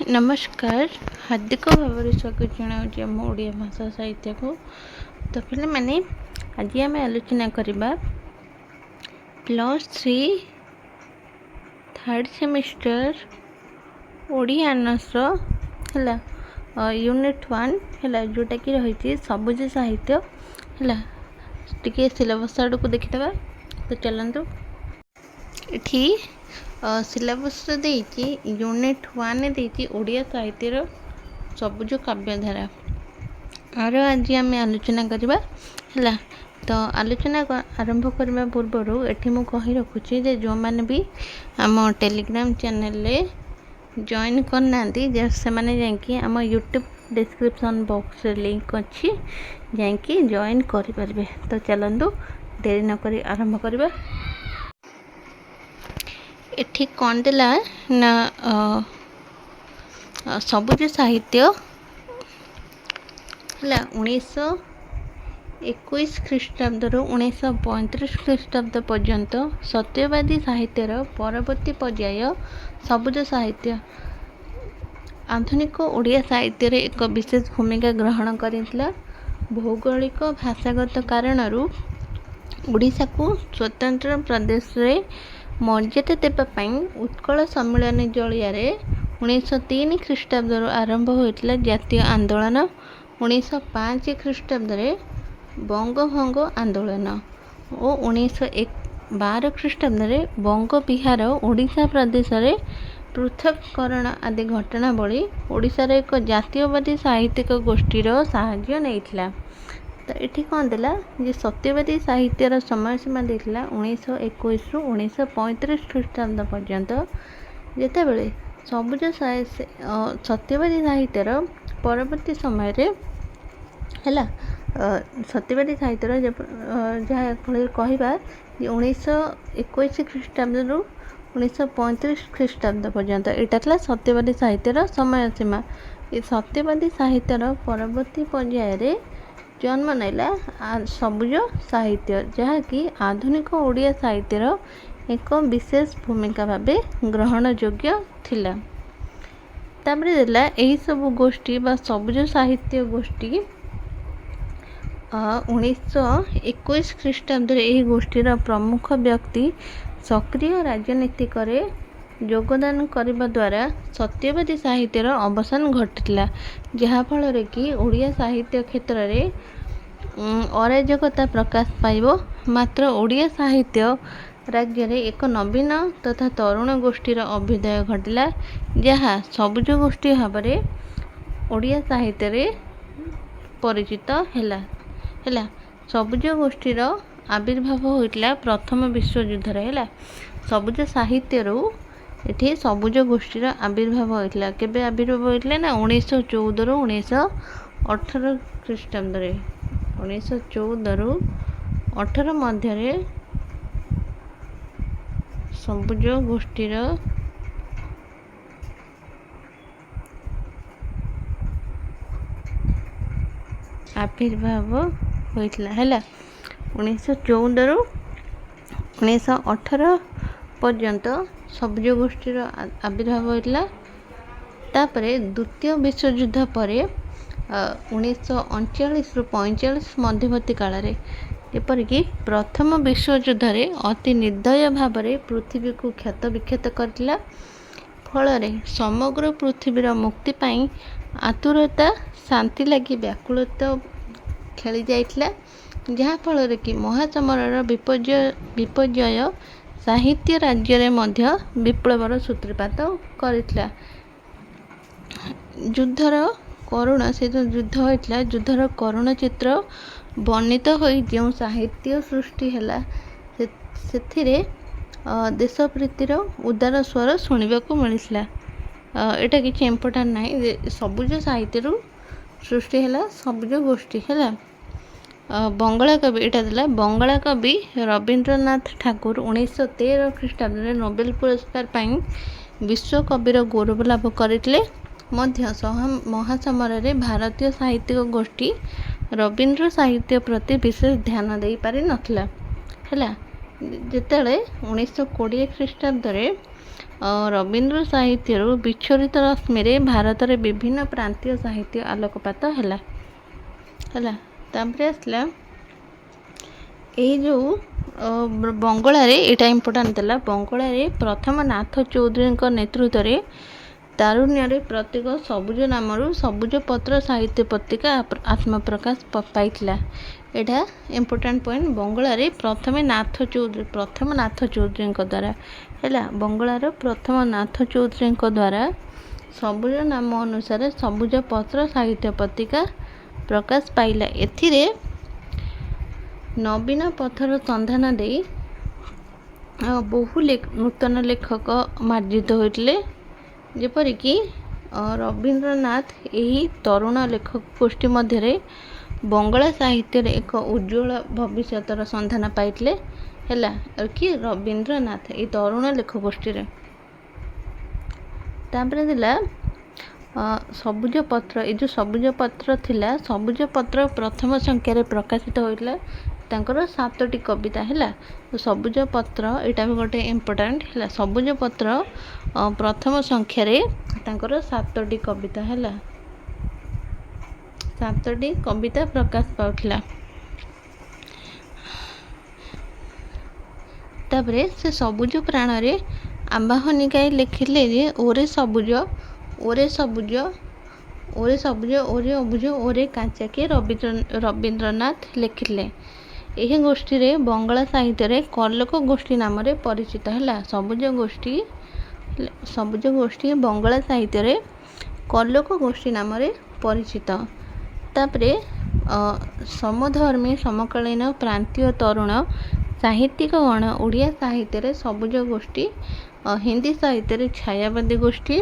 नमस्कार। हार्दिक भाव स्वागत जनाऊँ आम ओडिया भाषा साहित्य को। तो पे मैंने आज आम आलोचना करवा +3 थर्ड सेमिस्टर ओडिया आनर्स है यूनिट 1 है जोटा कि रही सबुज साहित्य है टी सिलेबस आड़ को देखीदे। तो चलतु ये सिलेबस देती यूनिट 1 देती ओडिया साहित्यर सबुज काव्यधारा आर आज आम आलोचना करवा है। तो आलोचना आरंभ करने पूर्वर ये मुझे कही रखुची जो मैंने भी आम टेलीग्राम चैनल जॉइन करना से मैंने जाकि आम यूट्यूब डिस्क्रिप्शन बॉक्स लिंक अच्छी जाकि जॉइन करें। तो चलतु देरी नक आरंभ करवा। एठी कौन देला ना सबुज साहित्य है 1921 ख्रीष्टाब्द रु 1935 ख्रीष्टाब्द पर्यंत सत्यवादी साहित्यर परवर्ती पर्याय सबुज साहित्य आधुनिक ओडिया साहित्य एक विशेष भूमिका ग्रहण करथिला। भौगोलिक भाषागत कारणरू ओडिशा को स्वतंत्र प्रदेश रे मर्यादा देवाई उत्कल सम्मेलन जलिया 1903 ख्रीष्टाब्द आरंभ होता जातीय आंदोलन। 1905 ख्रीष्टाब्द बंगभंग आंदोलन और 1912 ख्रीष्टाब्द बंग बिहार ओडिशा प्रदेश रे पृथककरण आदि घटनावली ओडिशार एक जातीयवादी साहित्यिक गोष्ठीर साहाय्य नेइथिला। तो ये कौन देला जे सत्यवादी साहित्यर समय सीमा देला 1921 रु 1935 ख्रीष्टाब्द पर्यंत जिते बड़े सबुज सत्यवादी साहित्यर परवर्ती समय रे है सत्यवादी साहित्यर जहाँ कहवा 1921 ख्रीष्टाब्द रु 1935 ख्रीष्टाब्द पर्यंत यहाँ सत्यवादी साहित्यर समय सीमा। ये सत्यवादी साहित्यर परवर्ती पर्याय जन्म नेला सबुज साहित्य जहाँकि आधुनिक ओडिया साहित्यर एक विशेष भूमिका भावे ग्रहण योग्य थिला। तापरे देला एही सब गोष्ठी बा सबुज साहित्य गोष्ठी 1921 ख्रीष्टाब्द एही गोष्ठीर प्रमुख व्यक्ति सक्रिय राजनीतिक योगदान करने द्वारा सत्यवादी साहित्यर अवसान घटिला जहाँफल कि ओडिया साहित्य क्षेत्र में अराजकता प्रकाश पाइब। मात्र ओडिया साहित्य राज्य रे एक नवीन तथा तरुण गोष्ठीर अभ्युदय घटिला जहाँ सबुज गोष्ठी भाव में ओडिया साहित्य रे परिचित है। सबुज गोष्ठीर आविर्भाव होता प्रथम विश्वयुद्ध है। सबुज साहित्य ये सबुज गोष्ठीर आविर्भाव होता केबे आविर्भाव होता ना 1914 रु 1918 ख्रीष्टाब्द 1914 रु 18 मध्य सबुज गोष्ठीर आविर्भाव होता है। 1914 रु 1918 पर्यंत सबुज गोष्ठीर आविर्भाव होता। तापरे द्वितीय विश्वयुद्ध पर 1939 रु 45 मध्यवर्ती काल रे जेपरिक प्रथम विश्वयुद्ध रे अति निर्दय भाव में पृथ्वी को क्षत विक्षत करथिला। फल समग्र पृथ्वीर मुक्ति पाई आतुरता शांति लगी व्याकुलता खेली जाइथिला जहाँ फल कि महासमर विपर्यय साहित्य राज्य रे मध्य विप्लवर सूत्रपात करथिला। युद्धर करुण से जो युद्ध होता युद्धर करुण चित्र वर्णित हो जो साहित्य सृष्टि है से देशप्रीतिर उदार स्वर शुणा मिलता। यहाँ किसी इम्पोर्टाट ना सबुज साहित्य सृष्टि है सबुज गोष्ठी है। बंगला कवि यहाँ देला बंगला कवि रवींद्रनाथ ठाकुर 1913 ख्रीष्टाब्द नोबेल पुरस्कार पाई विश्व कविर गौरव लाभ करते। महासमर रे भारतीय साहित्यिक गोष्ठी रवींद्र साहित्य प्रति विशेष ध्यान दे पारि नथिला है। जिते 1920 ख्रीष्टाब्द ରବୀନ୍ଦ୍ର ସାହିତ୍ୟରୁ ବିଚ୍ଛୋରିତ ରଶ୍ମିରେ ଭାରତରେ ବିଭିନ୍ନ ପ୍ରାନ୍ତୀୟ ସାହିତ୍ୟ ଆଲୋକପାତ ହେଲା। ତାପରେ ଆସିଲା ଏଇ ଯେଉଁ ବଙ୍ଗଳାରେ, ଏଇଟା ଇମ୍ପୋର୍ଟାଣ୍ଟ ଥିଲା, ବଙ୍ଗଳାରେ ପ୍ରଥମ ନାଥ ଚୌଧୁରୀଙ୍କ ନେତୃତ୍ୱରେ ତାରୁଣ୍ୟରେ ପ୍ରତ୍ୟେକ ସବୁଜ ନାମରୁ ସବୁଜ ପତ୍ର ସାହିତ୍ୟ ପତ୍ରିକା ଆତ୍ମପ୍ରକାଶ ପାଇଥିଲା। ଏଇଟା ଇମ୍ପୋର୍ଟାଣ୍ଟ ପଏଣ୍ଟ। ବଙ୍ଗଳାରେ ପ୍ରଥମ ନାଥ ଚୌଧୁରୀଙ୍କ ଦ୍ୱାରା ହେଲା, ବଙ୍ଗଳାର ପ୍ରଥମ ନାଥ ଚୌଧୁରୀଙ୍କ ଦ୍ୱାରା ସବୁଜ ନାମ ଅନୁସାରେ ସବୁଜ ପତ୍ର ସାହିତ୍ୟ ପତ୍ରିକା ପ୍ରକାଶ ପାଇଲା। ଏଥିରେ ନବୀନ ପଥର ସନ୍ଧାନ ଦେଇ ବହୁ ନୂତନ ଲେଖକ ମାର୍ଜିତ ହୋଇଥିଲେ, ଯେପରିକି ରବୀନ୍ଦ୍ରନାଥ ଏହି ତରୁଣ ଲେଖକ ଗୋଷ୍ଠୀ ମଧ୍ୟରେ ବଙ୍ଗଳା ସାହିତ୍ୟରେ ଏକ ଉଜ୍ଜ୍ୱଳ ଭବିଷ୍ୟତର ସନ୍ଧାନ ପାଇଥିଲେ ହେଲା, କି ରବୀନ୍ଦ୍ରନାଥ ଏହି ତରୁଣ ଲେଖକ ଗୋଷ୍ଠୀରେ। ତାପରେ ଥିଲା ସବୁଜ ପତ୍ର। ଏ ଯେଉଁ ସବୁଜ ପତ୍ର ଥିଲା, ସବୁଜ ପତ୍ର ପ୍ରଥମ ସଂଖ୍ୟାରେ ପ୍ରକାଶିତ ହୋଇଥିଲା ତାଙ୍କର 7ଟି କବିତା ହେଲା। ସବୁଜ ପତ୍ର ଏଇଟା ବି ଗୋଟେ ଇମ୍ପୋର୍ଟାଣ୍ଟ ହେଲା। ସବୁଜ ପତ୍ର ପ୍ରଥମ ସଂଖ୍ୟାରେ ତାଙ୍କର 7ଟି କବିତା ହେଲା, 7ଟି କବିତା ପ୍ରକାଶ ପାଉଥିଲା। ତାପରେ ସେ ସବୁଜ ପ୍ରାଣରେ ଆବାହନୀ ଗାଇ ଲେଖିଲେ ଯେ ଓରେ ସବୁଜ, ଓରେ ସବୁଜ, ଓରେ ସବୁଜ, ଓରେ ଅବୁଜ, ଓରେ କାଞ୍ଚାକି ରବୀନ୍ଦ୍ରନାଥ ଲେଖିଲେ। ଏହି ଗୋଷ୍ଠୀରେ ବଙ୍ଗଳା ସାହିତ୍ୟରେ କର୍ଲୋକ ଗୋଷ୍ଠୀ ନାମରେ ପରିଚିତ ହେଲା। ସବୁଜ ଗୋଷ୍ଠୀ ବଙ୍ଗଳା ସାହିତ୍ୟରେ କର୍ଲୋକ ଗୋଷ୍ଠୀ ନାମରେ ପରିଚିତ। ତାପରେ ସମଧର୍ମୀ ସମକାଳୀନ ପ୍ରାନ୍ତୀୟ ତରୁଣ ସାହିତ୍ୟିକଗଣ ଓଡ଼ିଆ ସାହିତ୍ୟରେ ସବୁଜ ଗୋଷ୍ଠୀ, ହିନ୍ଦୀ ସାହିତ୍ୟରେ ଛାୟାବାଦୀ ଗୋଷ୍ଠୀ,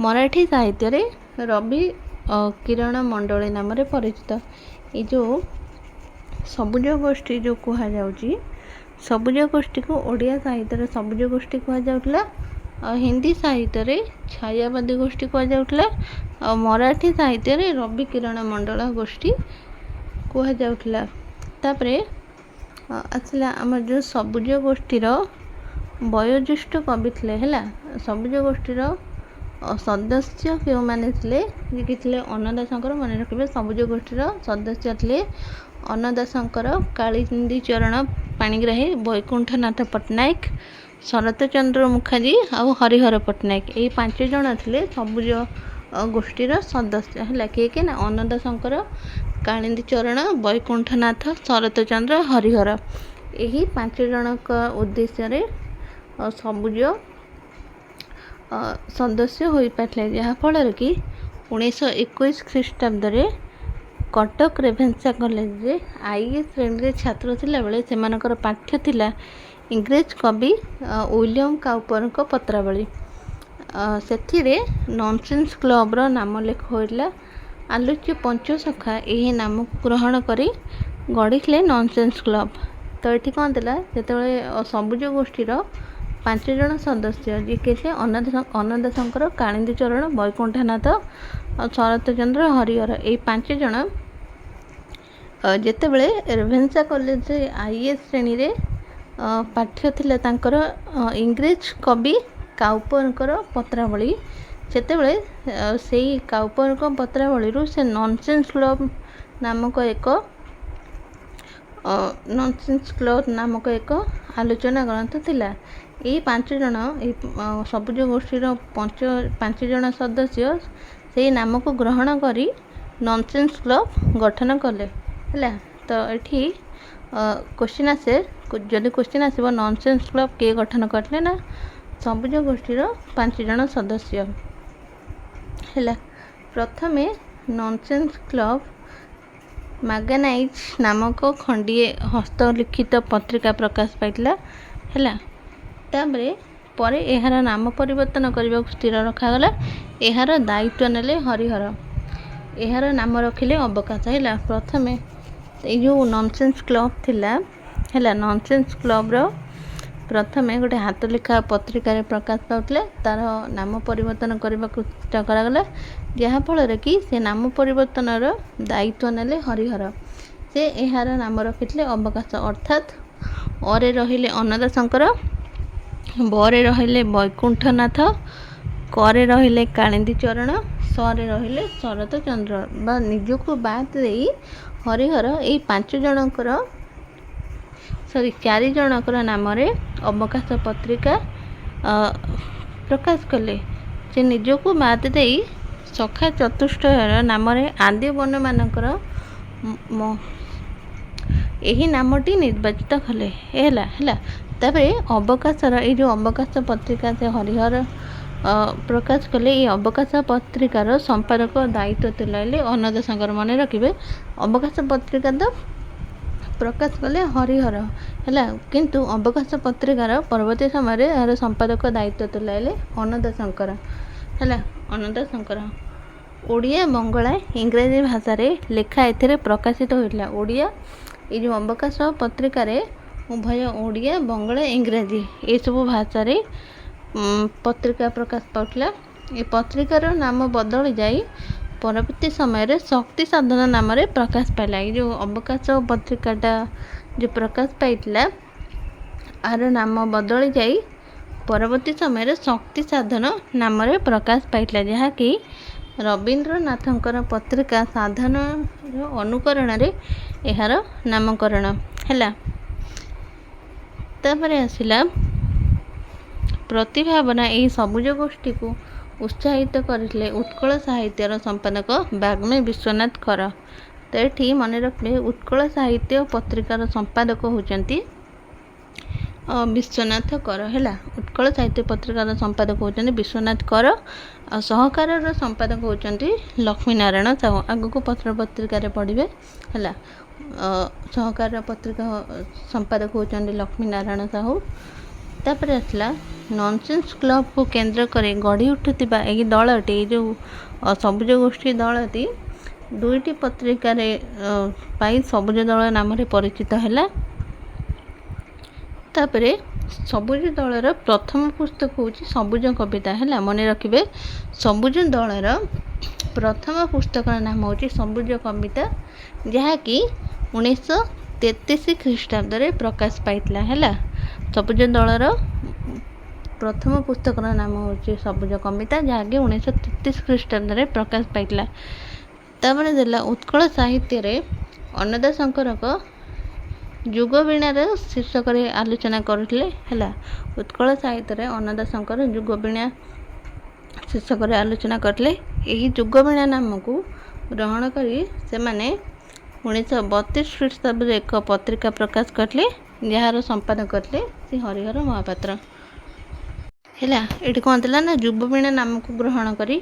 ମରାଠୀ ସାହିତ୍ୟରେ ରବି କିରଣ ମଣ୍ଡଳୀ ନାମରେ ପରିଚିତ। ଏ ଯେଉଁ ସବୁଜ ଗୋଷ୍ଠୀ ଯେଉଁ କୁହାଯାଉଛି, ସବୁଜ ଗୋଷ୍ଠୀକୁ ଓଡ଼ିଆ ସାହିତ୍ୟରେ ସବୁଜ ଗୋଷ୍ଠୀ କୁହାଯାଉଥିଲା, ଆଉ ହିନ୍ଦୀ ସାହିତ୍ୟରେ ଛାୟାବାଦୀ ଗୋଷ୍ଠୀ କୁହାଯାଉଥିଲା, ଆଉ ମରାଠୀ ସାହିତ୍ୟରେ ରବି କିରଣ ମଣ୍ଡଳ ଗୋଷ୍ଠୀ କୁହାଯାଉଥିଲା। ତାପରେ ଆସିଲା ଆମର ଯେଉଁ ସବୁଜ ଗୋଷ୍ଠୀର ବୟୋଜ୍ୟେଷ୍ଠ କବି ଥିଲେ ହେଲା। ସବୁଜ ଗୋଷ୍ଠୀର ସଦସ୍ୟ କେଉଁମାନେ ଥିଲେ, ଯିଏକି ଥିଲେ ଅନ୍ନଦାଶଙ୍କର। ମନେ ରଖିବେ, ସବୁଜ ଗୋଷ୍ଠୀର ସଦସ୍ୟ ଥିଲେ ଅନ୍ନଦାଶଙ୍କର, କାଳିନ୍ଦୀ ଚରଣ ପାଣିଗ୍ରାହୀ, ବୈକୁଣ୍ଠନାଥ ପଟ୍ଟନାୟକ, ଶରତଚନ୍ଦ୍ର ମୁଖାର୍ଜୀ ଆଉ ହରିହର ପଟ୍ଟନାୟକ। ଏହି 5 ଜଣ ଥିଲେ ସବୁଜ ଗୋଷ୍ଠୀର ସଦସ୍ୟ ହେଲା। କିଏ ନା ଅନ୍ନଦାଶଙ୍କର, କାଳିନ୍ଦୀ ଚରଣ, ବୈକୁଣ୍ଠନାଥ, ଶରତଚନ୍ଦ୍ର, ହରିହର। ଏହି 5 ଜଣଙ୍କ ଉଦ୍ଦେଶ୍ୟରେ ସବୁଜ ସଦସ୍ୟ ହୋଇପାରିଥିଲେ, ଯାହାଫଳରେ କି 1921 ଖ୍ରୀଷ୍ଟାବ୍ଦରେ କଟକ ରେଭେନ୍ସା କଲେଜରେ IE ଶ୍ରେଣୀରେ ଛାତ୍ର ଥିଲାବେଳେ ସେମାନଙ୍କର ପାଠ୍ୟ ଥିଲା ଇଂରେଜ କବି ୱିଲିୟମ କାଉପରଙ୍କ ପତ୍ରାବଳୀ। ସେଥିରେ ନନସେନ୍ସ କ୍ଲବର ନାମ ଲେଖ ହୋଇଥିଲା। ଆଲୋଚ୍ୟ ପଞ୍ଚସଖା ଏହି ନାମକୁ ଗ୍ରହଣ କରି ଗଢ଼ିଥିଲେ ନନସେନ୍ସ କ୍ଲବ। ତ ଏଠି କ'ଣ ଥିଲା, ଯେତେବେଳେ ସବୁଜ ଗୋଷ୍ଠୀର 5 ଜଣ ସଦସ୍ୟ, ଯିଏକି ଥିଲେ ଅନ୍ନଦାଶଙ୍କର, କାଳିନ୍ଦୀ ଚରଣ, ବୈକୁଣ୍ଠନାଥ ଆଉ ଶରତଚନ୍ଦ୍ର, ହରିହର, ଏଇ 5 ଜଣ ଯେତେବେଳେ ରେଭେନ୍ସା କଲେଜରେ IE ଶ୍ରେଣୀରେ ପାଠ୍ୟ ଥିଲା ତାଙ୍କର ଇଂରେଜ କବି କାଉପରଙ୍କର ପତ୍ରାବଳୀ, ସେତେବେଳେ ସେଇ କାଉପରଙ୍କ ପତ୍ରାବଳୀରୁ ସେ ନନସେନ୍ସ କ୍ଲବ ନାମକ ଏକ ଆଲୋଚନା ଗ୍ରନ୍ଥ ଥିଲା। ଏଇ 5 ଜଣ, ଏଇ ସବୁଜ ଗୋଷ୍ଠୀର 5 ଜଣ ସଦସ୍ୟ ସେଇ ନାମକୁ ଗ୍ରହଣ କରି ନନସେନ୍ସ କ୍ଲବ ଗଠନ କଲେ ହେଲା। ତ ଏଠି କୋଶ୍ଚିନ୍ ଆସେ, ଯଦି କୋଶ୍ଚିନ୍ ଆସିବ ନନସେନ୍ସ କ୍ଲବ କିଏ ଗଠନ କରିଥିଲେ ନା ସବୁଜ ଗୋଷ୍ଠୀର 5 ଜଣ ସଦସ୍ୟ ହେଲା। ପ୍ରଥମେ ନନସେନ୍ସ କ୍ଲବ ମାଗାନାଇଜ ନାମକ ଖଣ୍ଡିଏ ହସ୍ତଲିଖିତ ପତ୍ରିକା ପ୍ରକାଶ ପାଇଥିଲା ହେଲା। ତାପରେ ପରେ ଏହାର ନାମ ପରିବର୍ତ୍ତନ କରିବାକୁ ସ୍ଥିର ରଖାଗଲା। ଏହାର ଦାୟିତ୍ୱ ନେଲେ ହରିହର, ଏହାର ନାମ ରଖିଲେ ଅବକାଶ ହେଲା। ପ୍ରଥମେ ଏଇ ଯେଉଁ ନନସେନ୍ସ କ୍ଲବ ଥିଲା ହେଲା, ନନସେନ୍ସ କ୍ଲବର ପ୍ରଥମେ ଗୋଟେ ହାତ ଲେଖା ପତ୍ରିକାରେ ପ୍ରକାଶ ପାଉଥିଲେ, ତାର ନାମ ପରିବର୍ତ୍ତନ କରିବାକୁ ଚେଷ୍ଟା କରାଗଲା, ଯାହାଫଳରେ କି ସେ ନାମ ପରିବର୍ତ୍ତନର ଦାୟିତ୍ୱ ନେଲେ ହରିହର। ସେ ଏହାର ନାମ ରଖିଥିଲେ ଅବକାଶ, ଅର୍ଥାତ୍ ଅରେ ରହିଲେ ଅନ୍ନଦାଶଙ୍କର, ବରେ ରହିଲେ ବୈକୁଣ୍ଠନାଥ, କରେ ରହିଲେ କାଳିନ୍ଦୀ ଚରଣ, ସରେ ରହିଲେ ଶରତ ଚନ୍ଦ୍ର ବା ନିଜକୁ ବାଦ ଦେଇ ହରିହର ଏଇ 4 ଜଣଙ୍କର ନାମରେ ଅବକାଶ ପତ୍ରିକା ପ୍ରକାଶ କଲେ। ସେ ନିଜକୁ ବାଦ ଦେଇ ସଖା ଚତୁଷ୍ଟୟର ନାମରେ ଆଦି ବର୍ଣ୍ଣମାନଙ୍କର ଏହି ନାମଟି ନିର୍ବାଚିତ କଲେ। ହେଲା। ତାପରେ ଅବକାଶର ଏଇ ଯେଉଁ ଅବକାଶ ପତ୍ରିକା ସେ ହରିହର ପ୍ରକାଶ କଲେ। এই ଅବକାଶ ପତ୍ରିକାର ସମ୍ପାଦକ ଦାୟିତ୍ୱ ତୁଲାଇଲେ ଅନନ୍ତ ଶଙ୍କର। ମନେ ରଖିବେ, ଅବକାଶ ପତ୍ରିକା ତ ପ୍ରକାଶ କଲେ ହରିହର, ହେଲା, କିନ୍ତୁ ଅବକାଶ ପତ୍ରିକାର ପରବର୍ତ୍ତୀ ସମୟରେ ଏହାର ସମ୍ପାଦକ ଦାୟିତ୍ୱ ତୁଲାଇଲେ ଅନନ୍ତ ଶଙ୍କର, ହେଲା, ଅନନ୍ତ ଶଙ୍କର। ଓଡ଼ିଆ, ବଙ୍ଗଳା, ଇଂରାଜୀ ଭାଷାରେ ଲେଖା ଏଥିରେ ପ୍ରକାଶିତ ହୋଇଥିଲା। ଓଡ଼ିଆ, ଏଇ ଯେଉଁ ଅବକାଶ ପତ୍ରିକାରେ ଉଭୟ ଓଡ଼ିଆ, ବଙ୍ଗଳା, ଇଂରାଜୀ ଏସବୁ ଭାଷାରେ ପତ୍ରିକା ପ୍ରକାଶ ପାଉଥିଲା। ଏ ପତ୍ରିକାର ନାମ ବଦଳି ଯାଇ ପରବର୍ତ୍ତୀ ସମୟରେ ଶକ୍ତି ସାଧନ ନାମରେ ପ୍ରକାଶ ପାଇଲା। ଏଇ ଯେଉଁ ଅବକାଶ ପତ୍ରିକାଟା ଯେଉଁ ପ୍ରକାଶ ପାଇଥିଲା, ଆର ନାମ ବଦଳି ଯାଇ ପରବର୍ତ୍ତୀ ସମୟରେ ଶକ୍ତି ସାଧନ ନାମରେ ପ୍ରକାଶ ପାଇଥିଲା, ଯାହାକି ରବୀନ୍ଦ୍ରନାଥଙ୍କର ପତ୍ରିକା ସାଧନର ଅନୁକରଣରେ ଏହାର ନାମକରଣ ହେଲା। ତାପରେ ଆସିଲା ପ୍ରତିଭାବନା। ଏହି ସବୁଜ ଗୋଷ୍ଠୀକୁ ଉତ୍ସାହିତ କରିଥିଲେ ଉତ୍କଳ ସାହିତ୍ୟର ସମ୍ପାଦକ ବାଗ୍ମୀ ବିଶ୍ୱନାଥ କର। ତ ଏଠି ମନେ ରଖିବେ, ଉତ୍କଳ ସାହିତ୍ୟ ପତ୍ରିକାର ସମ୍ପାଦକ ହେଉଛନ୍ତି ବିଶ୍ୱନାଥ କର, ହେଲା। ଉତ୍କଳ ସାହିତ୍ୟ ପତ୍ରିକାର ସମ୍ପାଦକ ହେଉଛନ୍ତି ବିଶ୍ୱନାଥ କର, ଆଉ ସହକାରର ସମ୍ପାଦକ ହେଉଛନ୍ତି ଲକ୍ଷ୍ମୀ ନାରାୟଣ ସାହୁ। ଆଗକୁ ପତ୍ର ପତ୍ରିକାରେ ପଢ଼ିବେ, ହେଲା। ସହକାର ପତ୍ରିକା ସମ୍ପାଦକ ହେଉଛନ୍ତି ଲକ୍ଷ୍ମୀ ନାରାୟଣ ସାହୁ। ତାପରେ ଆସିଲା ନନସେନ୍ସ କ୍ଲବକୁ କେନ୍ଦ୍ର କରି ଗଢ଼ି ଉଠୁଥିବା ଏହି ଦଳଟି, ଏଇ ଯେଉଁ ସବୁଜ ଗୋଷ୍ଠୀ ଦଳଟି 2ଟି ପତ୍ରିକାରେ ପାଇ ସବୁଜ ଦଳ ନାମରେ ପରିଚିତ ହେଲା। ତାପରେ ସବୁଜ ଦଳର ପ୍ରଥମ ପୁସ୍ତକ ହେଉଛି ସବୁଜ କବିତା, ହେଲା। ମନେ ରଖିବେ, ସବୁଜ ଦଳର ପ୍ରଥମ ପୁସ୍ତକର ନାମ ହେଉଛି ସବୁଜ କବିତା, ଯାହାକି 1933 ଖ୍ରୀଷ୍ଟାବ୍ଦରେ ପ୍ରକାଶ ପାଇଥିଲା, ହେଲା। ସବୁଜ ଦଳର ପ୍ରଥମ ପୁସ୍ତକର ନାମ ହେଉଛି ସବୁଜ କବିତା, ଯାହାକି 1933 ଖ୍ରୀଷ୍ଟାବ୍ଦରେ ପ୍ରକାଶ ପାଇଥିଲା। ତାପରେ ଦେଲା ଉତ୍କଳ ସାହିତ୍ୟରେ ଅନନ୍ତ ଶଙ୍କରଙ୍କ ଯୁଗ ବୀଣାର ଶୀର୍ଷକରେ ଆଲୋଚନା କରୁଥିଲେ, ହେଲା। ଉତ୍କଳ ସାହିତ୍ୟରେ ଅନନ୍ତ ଶଙ୍କର ଯୁଗ ବୀଣା ଶୀର୍ଷକରେ ଆଲୋଚନା କରିଥିଲେ। ଏହି ଯୁଗ ବୀଣା ନାମକୁ ଗ୍ରହଣ କରି ସେମାନେ 1932 ଖ୍ରୀଷ୍ଟାବ୍ଦରେ ଏକ ପତ୍ରିକା ପ୍ରକାଶ କରିଥିଲେ, ଯାହାର ସମ୍ପାଦକ କରିଥିଲେ ଶ୍ରୀ ହରିହର ମହାପାତ୍ର, ହେଲା। ଏଠି କ'ଣ ଥିଲା ନା, ଯୁଗ ବୀଣା ନାମକୁ ଗ୍ରହଣ କରି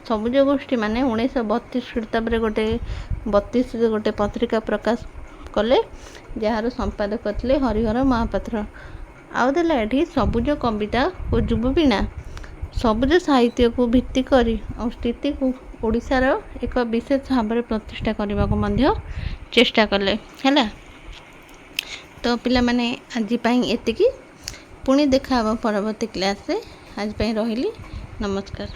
ସବୁଜ ଗୋଷ୍ଠୀ ମାନେ 1932 ଖ୍ରୀଷ୍ଟାବ୍ଦରେ ଗୋଟେ ପତ୍ରିକା ପ୍ରକାଶ କଲେ, ଯାହାର ସମ୍ପାଦକ ଥିଲେ ହରିହର ମହାପାତ୍ର। ଆଉ ଦେଲା ଏଠି ସବୁଜ କବିତା ଓ ଯୁବ ବୀଣା ସବୁଜ ସାହିତ୍ୟକୁ ଭିତ୍ତି କରି ଆଉ ସ୍ଥିତିକୁ ଓଡ଼ିଶାର ଏକ ବିଶେଷ ଭାବରେ ପ୍ରତିଷ୍ଠା କରିବାକୁ ମଧ୍ୟ ଚେଷ୍ଟା କଲେ, ହେଲା। ତ ପିଲାମାନେ ଆଜି ପାଇଁ ଏତିକି, ପୁଣି ଦେଖା ହେବ ପରବର୍ତ୍ତୀ କ୍ଲାସ୍ରେ। ଆଜି ପାଇଁ ରହିଲି, ନମସ୍କାର।